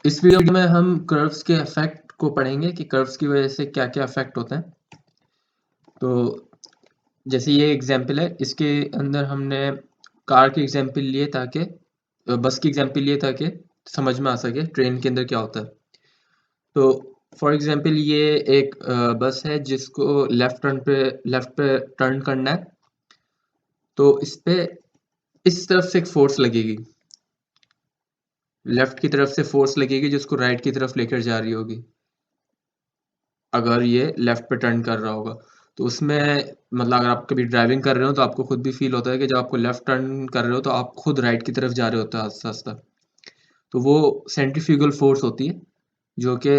इस वीडियो में हम कर्व्स के इफेक्ट को पढ़ेंगे कि कर्व्स की वजह से क्या क्या इफेक्ट होते हैं। तो जैसे ये एग्जांपल है, इसके अंदर हमने कार के एग्जांपल लिए ताकि बस की एग्जांपल लिए ताकि समझ में आ सके ट्रेन के अंदर क्या होता है। तो फॉर एग्जांपल ये एक बस है जिसको लेफ्ट पे टर्न करना है। तो इस पे इस तरफ से एक फोर्स लगेगी, लेफ्ट की तरफ से फोर्स लगेगी जिसको राइट की तरफ लेकर जा रही होगी। अगर ये लेफ्ट पे टर्न कर रहा होगा तो उसमें मतलब अगर आप कभी ड्राइविंग कर रहे हो तो आपको खुद भी फील होता है कि जब आपको लेफ्ट टर्न कर रहे हो तो आप खुद राइट की तरफ जा रहे होते हो आस्ता आस्ता। तो वो सेंट्रीफ्यूगल फोर्स होती है जो कि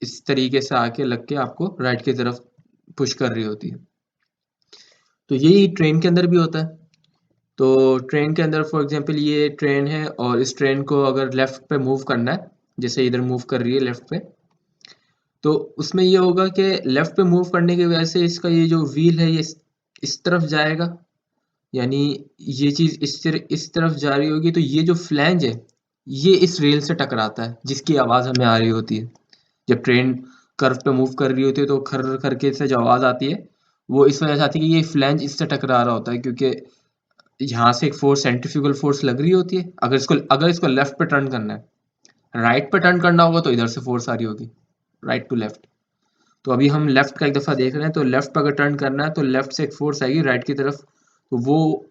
इस तरीके से आके लग के आपको राइट की तरफ पुश कर रही होती है। तो यही ट्रेन के अंदर भी होता है। तो ट्रेन के अंदर फॉर एग्जांपल ये ट्रेन है और इस ट्रेन को अगर लेफ्ट पे मूव करना है, जैसे इधर मूव कर रही है लेफ्ट पे, तो उसमें ये होगा कि लेफ्ट पे मूव करने की वजह से इसका ये जो व्हील है ये इस तरफ जाएगा, यानी ये चीज इस तरफ जा रही होगी। तो ये जो फ्लैंज है ये इस रेल से टकराता है जिसकी आवाज हमें आ रही होती है। जब ट्रेन कर्व पे मूव कर रही होती है तो खर करके से जो आवाज आती है वो इस वजह से आती है कि ये फ्लैंज इससे टकरा रहा होता है, क्योंकि यहाँ से एक फोर्स सेंट्रीफ्यूगल फोर्स लग रही होती है। अगर इसको लेफ्ट पे टर्न करना है, राइट पे टर्न करना होगा तो इधर से फोर्स आ रही होगी, राइट टू लेफ्ट। तो अभी हम लेफ्ट का एक दफा देख रहे हैं, तो लेफ्ट पर अगर टर्न करना है तो लेफ्ट से एक फोर्स आएगी राइट की तरफ। तो वो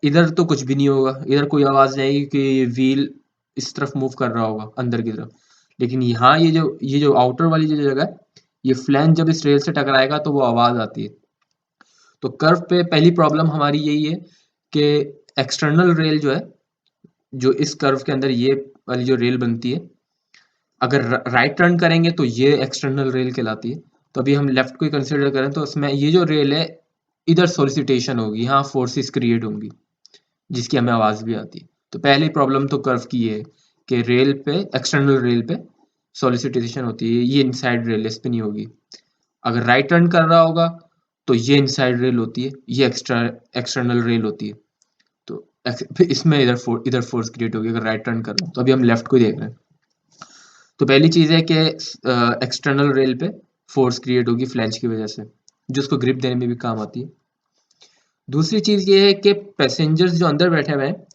इधर तो कुछ भी नहीं होगा, इधर कोई आवाज नहीं आएगी कि व्हील इस तरफ मूव कर रहा होगा अंदर की तरफ। लेकिन यहाँ ये जो आउटर वाली जो जगह है, ये फ्लैंज जब इस रेल से टकराएगा तो वो आवाज आती है। तो कर्व पे पहली प्रॉब्लम हमारी यही है कि एक्सटर्नल रेल जो है, जो इस कर्व के अंदर ये वाली जो रेल बनती है, अगर राइट टर्न करेंगे तो ये एक्सटर्नल रेल कहलाती है। तो अभी हम लेफ्ट को ही कंसिडर करें तो उसमें ये जो रेल है इधर सोलिसिटेशन होगी, यहाँ फोर्सेस क्रिएट होंगी जिसकी हमें आवाज भी आती है। तो पहली प्रॉब्लम तो कर्व की है कि रेल पे, एक्सटर्नल रेल पे सोलिसिटेशन होती है, ये इनसाइड रेल इस पे नहीं होगी। अगर राइट टर्न कर रहा होगा तो ये इनसाइड रेल होती है, ये एक्सटर्नल रेल होती है। तो फिर इसमें इधर फोर्स क्रिएट होगी अगर राइट टर्न कर रहा हूँ। तो अभी हम लेफ्ट को ही देख रहे हैं। तो पहली चीज है कि एक्सटर्नल रेल पे फोर्स क्रिएट होगी फ्लैंज की वजह से, जो उसको ग्रिप देने में भी काम आती है। दूसरी चीज ये है कि पैसेंजर्स जो अंदर बैठे हुए हैं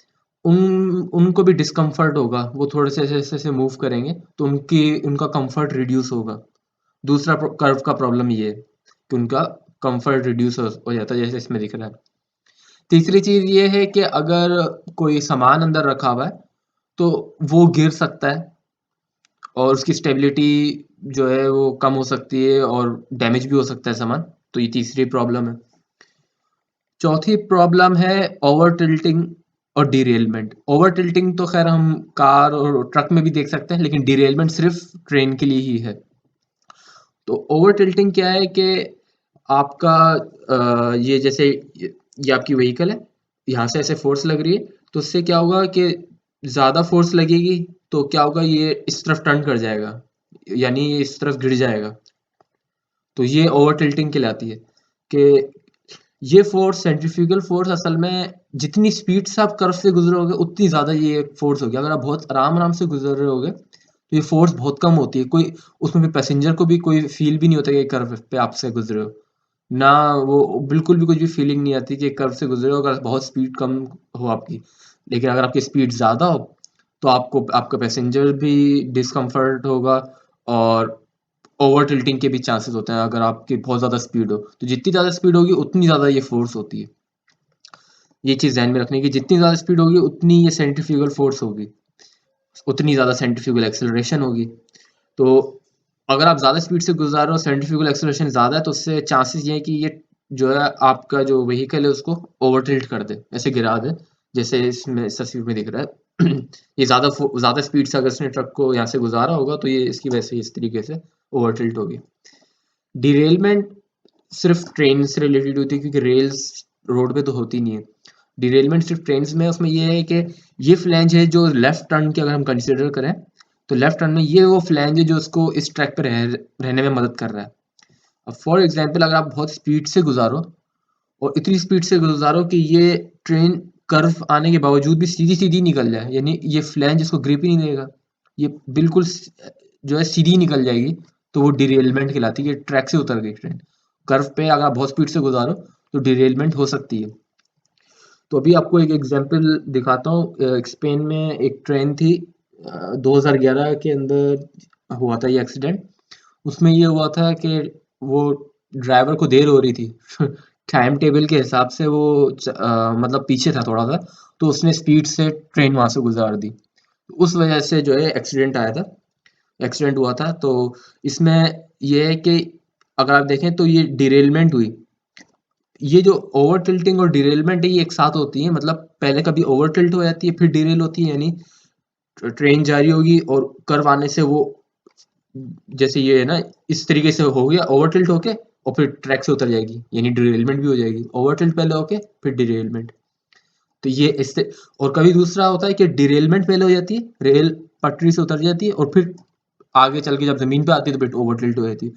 उनको भी डिस्कम्फर्ट होगा। वो थोड़े से ऐसे ऐसे मूव करेंगे तो उनका कंफर्ट रिड्यूस होगा। दूसरा कर्व का प्रॉब्लम ये है कि उनका कंफर्ट रिड्यूस हो जाता है, जैसे इसमें दिख रहा है। तीसरी चीज ये है कि अगर कोई सामान अंदर रखा हुआ है तो वो गिर सकता है और उसकी स्टेबिलिटी जो है वो कम हो सकती है और डैमेज भी हो सकता है सामान। तो ये तीसरी प्रॉब्लम है। चौथी प्रॉब्लम है ओवर टिल्टिंग और डिरेलमेंट। ओवर टिल्टिंग तो खैर हम कार और ट्रक में भी देख सकते हैं, लेकिन डिरेलमेंट सिर्फ ट्रेन के लिए ही है। तो ओवर टिल्टिंग क्या है कि आपका ये जैसे ये आपकी व्हीकल है, यहाँ से ऐसे फोर्स लग रही है, तो उससे क्या होगा कि ज्यादा फोर्स लगेगी तो क्या होगा, ये इस तरफ टर्न कर जाएगा, यानी ये इस तरफ गिर जाएगा। तो ये ओवर टिल्टिंग कहलाती है कि ये फोर्स, सेंट्रीफ्यूगल फोर्स, असल में जितनी स्पीड से आप कर्व से गुजरोगे उतनी ज्यादा ये फोर्स होगी। अगर आप बहुत आराम आराम से गुजर रहे होगे तो ये फोर्स बहुत कम होती है। कोई उसमें भी पैसेंजर को भी कोई फील भी नहीं होता कि कर्व पे आपसे गुजरे हो ना, वो बिल्कुल भी कुछ भी फीलिंग नहीं आती कि कर्व से गुजरे हो अगर बहुत स्पीड कम हो आपकी। लेकिन अगर आपकी स्पीड ज्यादा हो तो आपको आपका पैसेंजर भी डिस्कम्फर्ट होगा और ओवर टिल्टिंग के भी चांसेस होते हैं अगर आपकी बहुत ज़्यादा स्पीड हो। तो जितनी ज़्यादा स्पीड होगी उतनी ज़्यादा ये फोर्स होती है। ये चीज़ ध्यान में रखने की, जितनी ज़्यादा स्पीड होगी उतनी ये सेंट्रीफ्यूगल फोर्स होगी, उतनी ज़्यादा सेंट्रीफ्यूगल एक्सेलरेशन होगी। तो अगर आप ज़्यादा स्पीड से गुजार रहे हो, सेंट्रीफ्यूगल एक्सेलरेशन ज़्यादा है, तो उससे चांसेस ये है कि ये जो है आपका जो व्हीकल है उसको ओवर टिल्ट कर दे, ऐसे गिरा दे, जैसे इसमें इस तस्वीर में दिख रहा है। ये ज़्यादा स्पीड से अगर इसने ट्रक को यहाँ से गुजारा होगा तो ये इसकी वजह से इस तरीके से ओवर टिल्ट होगी। डिरेलमेंट सिर्फ ट्रेन से रिलेटेड होती है क्योंकि रेल्स रोड पे तो होती नहीं है। डिरेलमेंट सिर्फ ट्रेन में है। उसमें ये है कि ये फ्लैंज है जो लेफ्ट टर्न की अगर हम कंसिडर करें तो लेफ्ट टर्न में ये वो फ्लैंज है जो उसको इस ट्रैक पे रहने में मदद कर रहा है। अब फॉर एग्जांपल अगर आप बहुत स्पीड से गुजारो और इतनी स्पीड से गुजारो कि ये ट्रेन कर्व आने के बावजूद भी सीधी सीधी निकल जाए, यानी ये फ्लैंज इसको ग्रिप ही नहीं देगा, ये बिल्कुल जो है सीधी निकल जाएगी, तो वो डिरेलमेंट कहलाती है कि ट्रैक से उतर गई ट्रेन। कर्व पे अगर आप बहुत स्पीड से गुजारो तो डिरेलमेंट हो सकती है। तो अभी आपको एक एग्जांपल दिखाता हूँ। स्पेन में एक ट्रेन थी, 2011 के अंदर हुआ था ये एक्सीडेंट। उसमें ये हुआ था कि वो ड्राइवर को देर हो रही थी टाइम टेबल के हिसाब से वो मतलब पीछे था थोड़ा सा, तो उसने स्पीड से ट्रेन वहां से गुजार दी। उस वजह से जो है एक्सीडेंट आया था, एक्सीडेंट हुआ था। तो इसमें ये है कि अगर आप देखें तो ये डिरेलमेंट हुई। ये जो ओवर टिल्टिंग और डिरेलमेंट है ये एक साथ होती है, मतलब पहले कभी ओवर टिल्ट हो जाती है फिर डिरेल होती है, यानी ट्रेन जा रही होगी और कर्व आने से वो, जैसे ये है ना, इस तरीके से हो गया ओवर टिल्ट होके और फिर ट्रैक से उतर जाएगी, यानी डिरेलमेंट भी हो जाएगी। ओवर टिल्ट पहले होके फिर डिरेलमेंट। तो ये इससे, और कभी दूसरा होता है कि डिरेलमेंट पहले हो जाती है, रेल पटरी से उतर जाती है और फिर आगे चल के जब जमीन पे आती है तो फिर ओवर टिल्ट हो जाती है।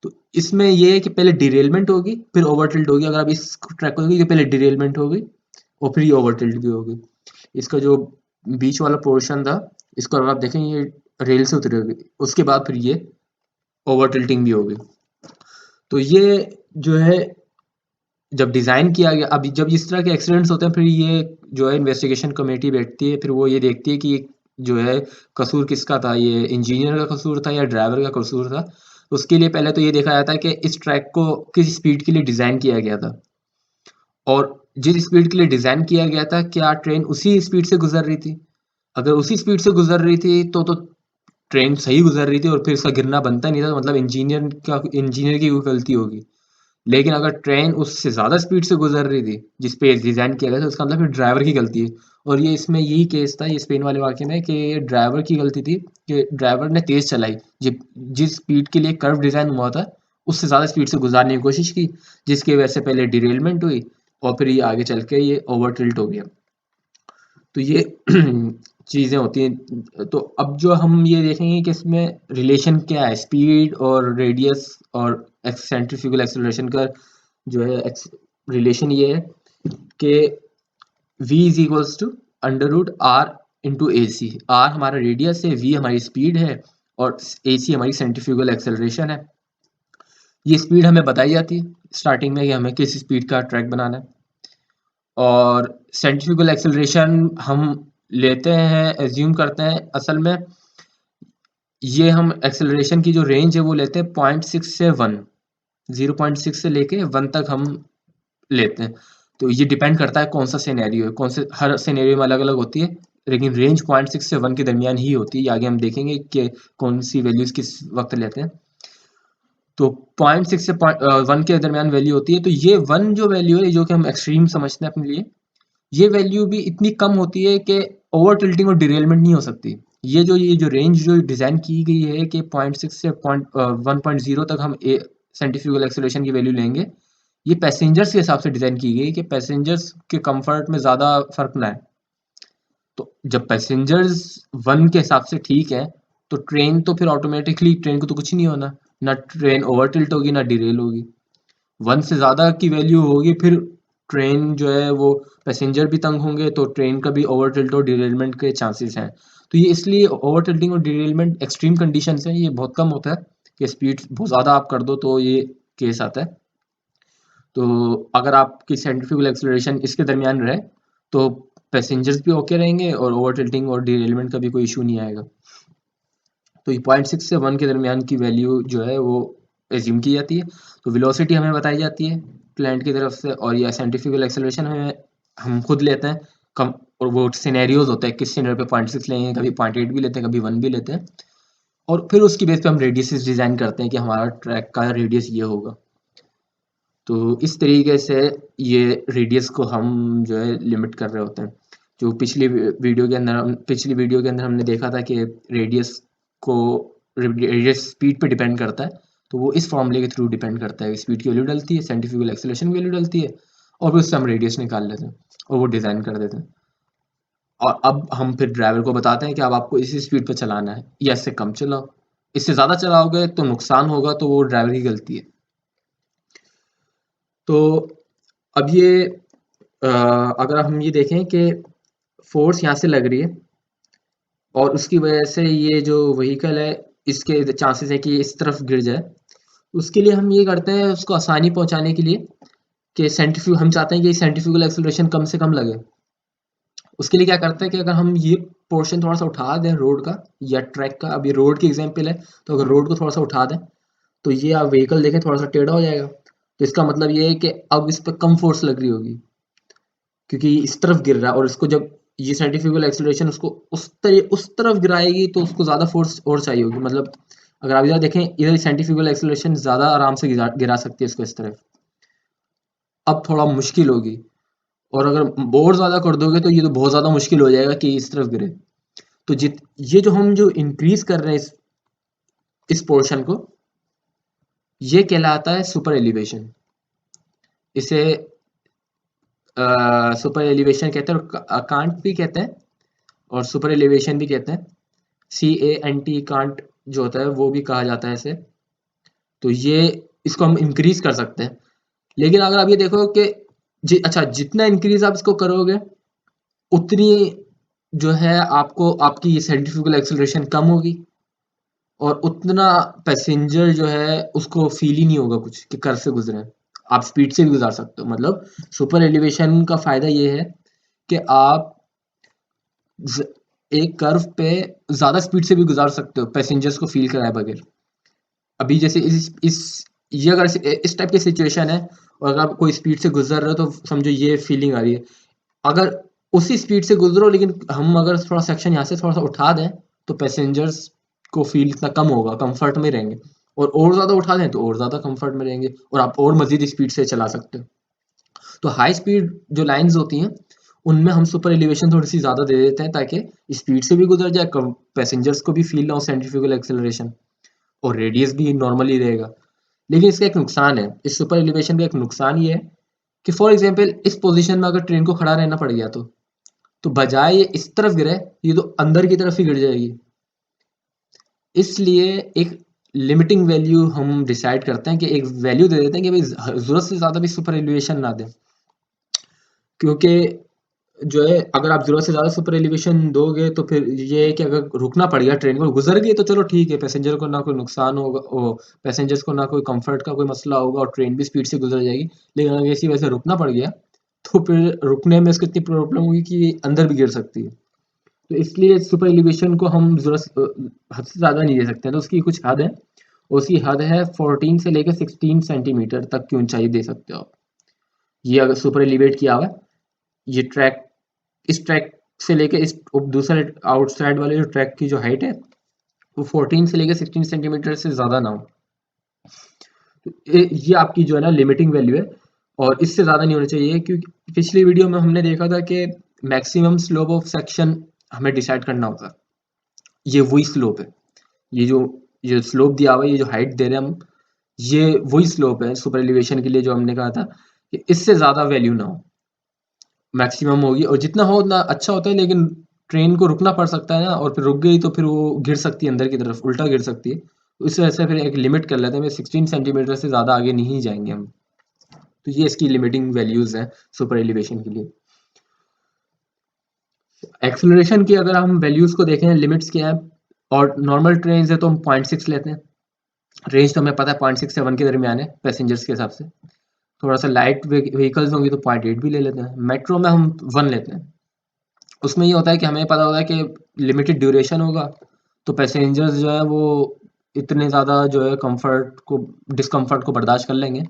तो इसमें ये है कि पहले डिरेलमेंट होगी फिर ओवर टिल्ट होगी। अगर आप इस ट्रैक को देखोगे कि पहले डिरेलमेंट होगी और फिर ये ओवर टिल्ट भी होगी। इसका जो बीच वाला पोर्शन था, इसको अगर आप देखें ये रेल से उतरी होगी, उसके बाद फिर ये ओवर टिल्टिंग भी होगी। तो ये जो है जब डिज़ाइन किया गया, अभी जब इस तरह के एक्सीडेंट्स होते हैं फिर ये जो है इन्वेस्टिगेशन कमेटी बैठती है, फिर वो ये देखती है कि ये जो है कसूर किसका था, ये इंजीनियर का कसूर था या ड्राइवर का कसूर था। उसके लिए पहले तो ये देखा जाता है कि इस ट्रैक को किस स्पीड के लिए डिज़ाइन किया गया था, और जिस स्पीड के लिए डिज़ाइन किया गया था क्या ट्रेन उसी स्पीड से गुजर रही थी। अगर उसी स्पीड से गुजर रही थी तो ट्रेन सही गुजर रही थी और फिर इसका गिरना बनता नहीं था, मतलब इंजीनियर की कोई गलती होगी। लेकिन अगर ट्रेन उससे ज़्यादा स्पीड से गुजर रही थी जिस पे डिज़ाइन किया गया था, उसका मतलब फिर ड्राइवर की गलती है। और ये इसमें यही केस था, ये स्पेन वाले वाक़ये में, कि ड्राइवर की गलती थी कि ड्राइवर ने तेज़ चलाई। जिस स्पीड के लिए कर्व डिज़ाइन हुआ था उससे ज़्यादा स्पीड से गुजारने की कोशिश की, जिसकी वजह से पहले डिरेलमेंट हुई और फिर ये आगे चल के ये ओवर टिल्ट हो गया। तो ये चीज़ें होती हैं। तो अब जो हम ये देखेंगे कि इसमें रिलेशन क्या है स्पीड और रेडियस और सेंट्रीफ्यूगल एक्सेलरेशन का, जो है रिलेशन ये है कि v is equals to under root R into A C. R हमारा रेडियस है, v हमारी स्पीड है और ए सी हमारी सेंट्रीफ्यूगल एक्सेलरेशन है। ये स्पीड हमें बताई जाती है स्टार्टिंग में कि हमें किस स्पीड का ट्रैक बनाना है, और सेंट्रीफ्यूगल एक्सेलरेशन हम लेते हैं, एज्यूम करते हैं असल में, ये हम एक्सेलरेशन की जो रेंज है वो लेते हैं 0.6 से 1, 0.6 से लेके 1 तक हम लेते हैं। तो ये डिपेंड करता है कौन सा सिनेरियो है, कौन से, हर सिनेरियो में अलग अलग होती है, लेकिन रेंज 0.6 से 1 के दरमियान ही होती है। ये आगे हम देखेंगे कि कौन सी वैल्यूज किस वक्त लेते हैं। तो 0.6 से 1 के दरमियान वैल्यू होती है। तो ये 1 जो वैल्यू है जो कि हम एक्सट्रीम समझते हैं अपने लिए, ये वैल्यू भी इतनी कम होती है कि ओवर टिल्टिंग और डिरेलमेंट नहीं हो सकती। ये जो रेंज जो डिज़ाइन की गई है कि 0.6 से 1.0 तक हम सेंट्रीफ्यूगल एक्सेलरेशन की वैल्यू लेंगे, ये पैसेंजर्स के हिसाब से डिज़ाइन की गई कि पैसेंजर्स के कंफर्ट में ज़्यादा फर्क ना है। तो जब पैसेंजर्स 1 के हिसाब से ठीक है, तो ट्रेन तो फिर ऑटोमेटिकली ट्रेन को तो कुछ नहीं होना, ना ट्रेन ओवर टिल्ट होगी ना डिरेल होगी। 1 से ज़्यादा की वैल्यू होगी फिर ट्रेन जो है वो, पैसेंजर भी तंग होंगे तो ट्रेन का भी ओवर टिल्ट और डिरेलमेंट के चांसेस हैं। तो ये इसलिए ओवर टिल्टिंग और डिरेलमेंट एक्सट्रीम कंडीशंस हैं, ये बहुत कम होता है कि स्पीड बहुत ज़्यादा आप कर दो तो ये केस आता है। तो अगर आपकी सेंट्रीफ्यूगल एक्सेलरेशन इसके दरमियान रहे तो पैसेंजर्स भी ओके रहेंगे और ओवर टिल्टिंग और डिरेलमेंट का भी कोई इशू नहीं आएगा। तो ये 0.6 से 1 के दरमियान की वैल्यू जो है वो एज्यूम की जाती है। तो वेलोसिटी हमें बताई जाती है क्लाइंट की तरफ से, और ये सेंट्रीफ्यूगल एक्सेलरेशन हमें हम खुद लेते हैं कम। और वो सिनेरियोज होते हैं, किस सिनेरियो पे 0.6 लेंगे, कभी 0.8 भी लेते हैं, कभी 1 भी लेते हैं, और फिर उसकी बेस पे हम रेडियस डिज़ाइन करते हैं कि हमारा ट्रैक का रेडियस ये होगा। तो इस तरीके से ये रेडियस को हम जो है लिमिट कर रहे होते हैं। जो पिछली वीडियो के अंदर हमने देखा था कि रेडियस को रेडियस स्पीड पे डिपेंड करता है, तो वो इस फॉर्मूले के थ्रू डिपेंड करता है। स्पीड की वैल्यू डलती है, सेंट्रीफ्यूगल एक्सेलरेशन की वैल्यू डलती है, और फिर उससे हम रेडियस निकाल लेते हैं और वो डिज़ाइन कर देते हैं। और अब हम फिर ड्राइवर को बताते हैं कि अब आपको इसी स्पीड पे चलाना है या इससे कम चलाओ। इससे ज़्यादा चलाओगे तो नुकसान होगा, तो वो ड्राइवर की गलती है। तो अब ये अगर हम ये देखें कि फोर्स यहाँ से लग रही है और उसकी वजह से ये जो व्हीकल है इसके चांसेस है कि ये इस तरफ गिर जाए। उसके लिए हम ये करते हैं उसको आसानी पहुंचाने के लिए कि सेंट्रीफ्यूग हम चाहते हैं कि सेंट्रीफ्यूगल एक्सेलरेशन कम से कम लगे। उसके लिए क्या करते हैं कि अगर हम ये पोर्शन थोड़ा सा उठा दें रोड का या ट्रैक का, अब ये रोड की एग्जांपल है, तो अगर रोड को थोड़ा सा उठा दें तो ये आप व्हीकल देखें थोड़ा सा टेढ़ा हो जाएगा। तो इसका मतलब ये है कि अब इस पर कम फोर्स लग रही होगी क्योंकि इस तरफ गिर रहा है, और इसको जब ये सेंट्रीफ्यूगल एक्सेलरेशन उसको उस तरफ गिराएगी तो उसको ज्यादा फोर्स और चाहिए होगी। मतलब अगर आप इधर देखें, इधर सेंट्रीफ्यूगल एक्सेलरेशन ज्यादा आराम से गिरा सकती है इसको इस तरफ, अब थोड़ा मुश्किल होगी। और अगर और ज्यादा कर दोगे तो ये तो बहुत ज्यादा मुश्किल हो जाएगा कि इस तरफ गिरे। तो जित ये जो हम जो इंक्रीज कर रहे हैं इस पोर्शन को, ये कहलाता है सुपर एलिवेशन। इसे सुपर एलिवेशन कहते हैं और कांट भी कहते हैं और सुपर एलिवेशन भी कहते हैं। CANT कांट जो होता है वो भी कहा जाता है इसे। तो ये इसको हम इंक्रीज कर सकते हैं। लेकिन अगर आप ये देखो कि अच्छा जितना इंक्रीज आप इसको करोगे उतनी जो है आपको आपकी ये सेंट्रीफ्यूगल एक्सेलरेशन कम होगी और उतना पैसेंजर जो है उसको फील ही नहीं होगा कुछ कि कर्व से गुजरे। आप स्पीड से भी गुजार सकते हो। मतलब सुपर एलिवेशन का फायदा ये है कि आप एक कर्व पे ज्यादा स्पीड से भी गुजार सकते हो पैसेंजर्स को फील कराए बगैर। अभी जैसे इस ये अगर इस टाइप की सिचुएशन है और अगर आप कोई स्पीड से गुजर रहे हो तो समझो ये फीलिंग आ रही है। अगर उसी स्पीड से गुजरो लेकिन हम अगर थोड़ा सेक्शन यहाँ से थोड़ा सा उठा दें तो पैसेंजर्स को फील इतना कम होगा, कंफर्ट में रहेंगे। और ज्यादा उठा दें तो और ज्यादा कंफर्ट में रहेंगे और आप और मजीद स्पीड से चला सकते हो। तो हाई स्पीड जो लाइंस होती हैं उनमें हम सुपर एलिवेशन थोड़ी सी ज्यादा दे देते हैं ताकि स्पीड से भी गुजर जाए, पैसेंजर्स को भी फील ना हो सेंट्रीफ्यूगल एक्सेलरेशन, और रेडियस भी नॉर्मली रहेगा। लेकिन इसका एक नुकसान है, इस सुपर एलिवेशन का एक नुकसान ये है कि फॉर एग्जाम्पल इस पोजीशन में अगर ट्रेन को खड़ा रहना पड़ गया तो बजाय ये इस तरफ गिरे ये तो अंदर की तरफ ही गिर जाएगी। इसलिए एक लिमिटिंग वैल्यू हम डिसाइड करते हैं कि एक वैल्यू दे देते हैं कि भाई जरूरत से ज्यादा भी सुपर एलिवेशन ना दें। क्योंकि जो है अगर आप जरूरत से ज्यादा सुपर एलिवेशन दोगे तो फिर ये है कि अगर रुकना पड़ गया ट्रेन को, गुजर गई तो चलो ठीक है, पैसेंजर को ना कोई नुकसान होगा, ओ पैसेंजर्स को ना कोई कंफर्ट का कोई मसला होगा और ट्रेन भी स्पीड से गुजर जाएगी। लेकिन अगर इसी वजह से रुकना पड़ गया तो फिर रुकने में इसको इतनी प्रॉब्लम होगी कि अंदर भी गिर सकती है। तो इसलिए सुपर एलिवेशन को हम हद से ज़्यादा नहीं दे सकते हैं। तो उसकी कुछ हद है, उसकी हद है 14 से लेकर 16 सेंटीमीटर तक की ऊंचाई दे सकते हो आप। ये अगर सुपर एलिवेट किया हुआ है, ये ट्रैक इस ट्रैक से लेकर इस दूसरे आउटसाइड वाले जो ट्रैक की जो हाइट है वो 14 से लेकर 16 सेंटीमीटर से ज़्यादा ना हो। ये आपकी जो है ना लिमिटिंग वैल्यू है और इससे ज़्यादा नहीं होना चाहिए। क्योंकि पिछली वीडियो में हमने देखा था कि मैक्सिमम स्लोप ऑफ सेक्शन हमें डिसाइड करना होता है। ये वही स्लोप है, ये जो स्लोप दिया हुआ है, ये जो हाइट दे रहे हैं हम, ये वही स्लोप है सुपर एलिवेशन के लिए जो हमने कहा था कि इससे ज़्यादा वैल्यू ना हो, मैक्सिमम होगी। और जितना हो उतना अच्छा होता है, लेकिन ट्रेन को रुकना पड़ सकता है ना, और फिर रुक गई तो फिर वो गिर सकती है अंदर की तरफ, उल्टा गिर सकती है। तो इस वजह से फिर एक लिमिट कर लेते हैं, 16 सेंटीमीटर से ज़्यादा आगे नहीं जाएंगे हम। तो ये इसकी लिमिटिंग वैल्यूज हैं सुपर एलिवेशन के लिए। एक्सेलरेशन की अगर हम वैल्यूज को देखें, लिमिट्स क्या है, और नॉर्मल ट्रेन है तो हम 0.6 लेते हैं। रेंज तो हमें पता है 0.6 से 1 के दरमियान है पैसेंजर्स के हिसाब से। थोड़ा सा लाइट व्हीकल्स होंगी तो 0.8 भी ले लेते हैं। मेट्रो में हम 1 लेते हैं। उसमें ये होता है कि हमें पता होता है कि लिमिटेड ड्यूरेशन होगा, तो पैसेंजर्स जो है वो इतने ज़्यादा जो है कंफर्ट को डिस्कम्फर्ट को बर्दाश्त कर लेंगे,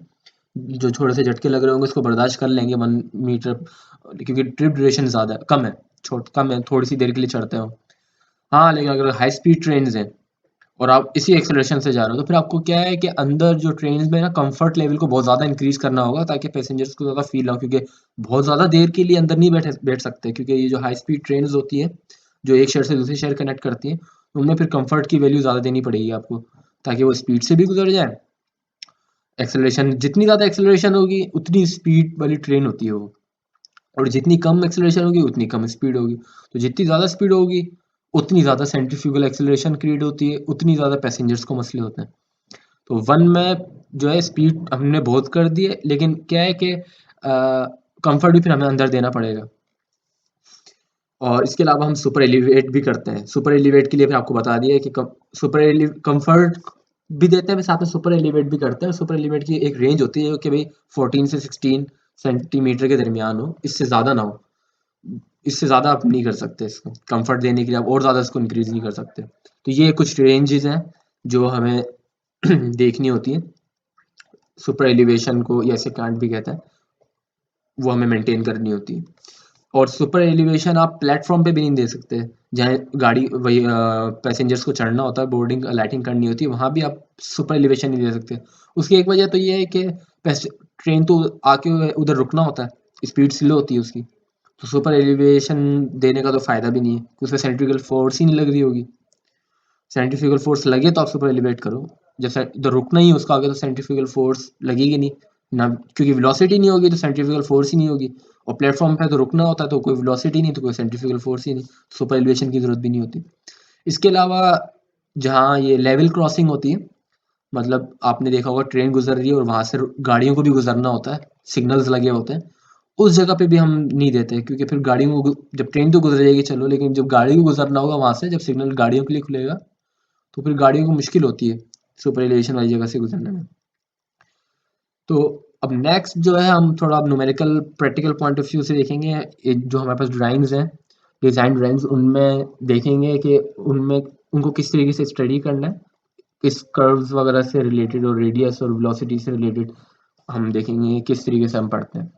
जो थोड़े से झटके लग रहे होंगे उसको बर्दाश्त कर लेंगे 1 मीटर, क्योंकि ट्रिप ड्यूरेशन ज़्यादा कम है, कम है, थोड़ी सी देर के लिए चढ़ते हो। हाँ, लेकिन अगर हाई स्पीड ट्रेन हैं और आप इसी एक्सेलरेशन से जा रहे हो तो फिर आपको क्या है कि अंदर जो ट्रेन में ना कंफर्ट लेवल को बहुत ज़्यादा इंक्रीज करना होगा ताकि पैसेंजर्स को ज़्यादा फील हो, क्योंकि बहुत ज़्यादा देर के लिए अंदर नहीं बैठ सकते, क्योंकि ये जो हाई स्पीड ट्रेन होती है जो एक शहर से दूसरे शहर कनेक्ट करती हैं, उनमें फिर कंफर्ट की वैल्यू ज़्यादा देनी पड़ेगी आपको ताकि वो स्पीड से भी गुजर जाए। एक्सेलरेशन जितनी ज़्यादा एक्सेलरेशन होगी उतनी स्पीड वाली ट्रेन होती है वो, और जितनी कम एक्सेलरेशन होगी उतनी कम स्पीड होगी। तो जितनी ज़्यादा स्पीड होगी उतनी ज़्यादा सेंट्रीफ्यूगल एक्सेलरेशन क्रिएट होती है, उतनी ज़्यादा पैसेंजर्स को मसले होते हैं। तो 1 में जो है स्पीड हमने बहुत कर दी है, लेकिन क्या है कि कंफर्ट भी फिर हमें अंदर देना पड़ेगा। और इसके अलावा हम सुपर एलिवेट भी करते हैं। सुपर एलिवेट के लिए भी आपको बता दिया है कि सुपर कंफर्ट भी देते हैं, साथ में सुपर एलिवेट भी करते हैं। सुपर एलिवेट की एक रेंज होती है कि भाई 14 से 16 सेंटीमीटर के दरमियान हो, इससे ज़्यादा ना हो। इससे ज़्यादा आप नहीं कर सकते इसको, कंफर्ट देने के लिए आप और ज़्यादा इसको इंक्रीज नहीं कर सकते। तो ये कुछ रेंजेस हैं जो हमें देखनी होती है। सुपर एलिवेशन को या ऐसे कांट भी कहते हैं, वो हमें मेंटेन करनी होती है। और सुपर एलिवेशन आप प्लेटफॉर्म पे भी नहीं दे सकते, जहाँ गाड़ी वही पैसेंजर्स को चढ़ना होता है, बोर्डिंग लाइटिंग करनी होती है, वहाँ भी आप सुपर एलिवेशन नहीं दे सकते। उसकी एक वजह तो ये है कि ट्रेन तो आके उधर रुकना होता है, स्पीड स्लो होती है उसकी। तो सुपर एलिवेशन देने का तो फ़ायदा भी नहीं है, उसमें सेंट्रीफ्यूगल फोर्स ही नहीं लग रही होगी। सेंट्रीफ्यूगल फोर्स लगे तो आप सुपर एलिवेट करो। जैसे इधर रुकना ही है उसका, आगे तो सेंट्रीफ्यूगल फोर्स लगेगी नहीं ना, क्योंकि वेलोसिटी नहीं होगी तो सेंट्रीफ्यूगल फोर्स ही नहीं होगी। और प्लेटफॉर्म पे तो रुकना होता है, तो कोई वेलोसिटी नहीं तो कोई सेंट्रीफ्यूगल फोर्स ही नहीं, सुपर एलिवेशन की जरूरत भी नहीं होती। इसके अलावा जहाँ ये लेवल क्रॉसिंग होती है, मतलब आपने देखा होगा ट्रेन गुजर रही है और वहां से गाड़ियों को भी गुजरना होता है, सिग्नल्स लगे होते हैं, उस जगह पे भी हम नहीं देते, क्योंकि फिर गाड़ियों को जब ट्रेन तो गुजर जाएगी चलो, लेकिन जब गाड़ी को गुजरना होगा वहां से, जब सिग्नल गाड़ियों के लिए खुलेगा, तो फिर गाड़ियों को मुश्किल होती है सुपर एलिवेशन वाली जगह से गुजरने में। तो अब नेक्स्ट जो है, हम थोड़ा अब numerical practical point of view से देखेंगे। जो हमारे पास ड्राइंग्स हैं, डिजाइन ड्राइंग्स, उनमें देखेंगे कि उनमें उनको किस तरीके से स्टडी करना है, किस कर्व्स वगैरह से रिलेटेड और रेडियस और वेलोसिटी से रिलेटेड हम देखेंगे किस तरीके से हम पढ़ते हैं।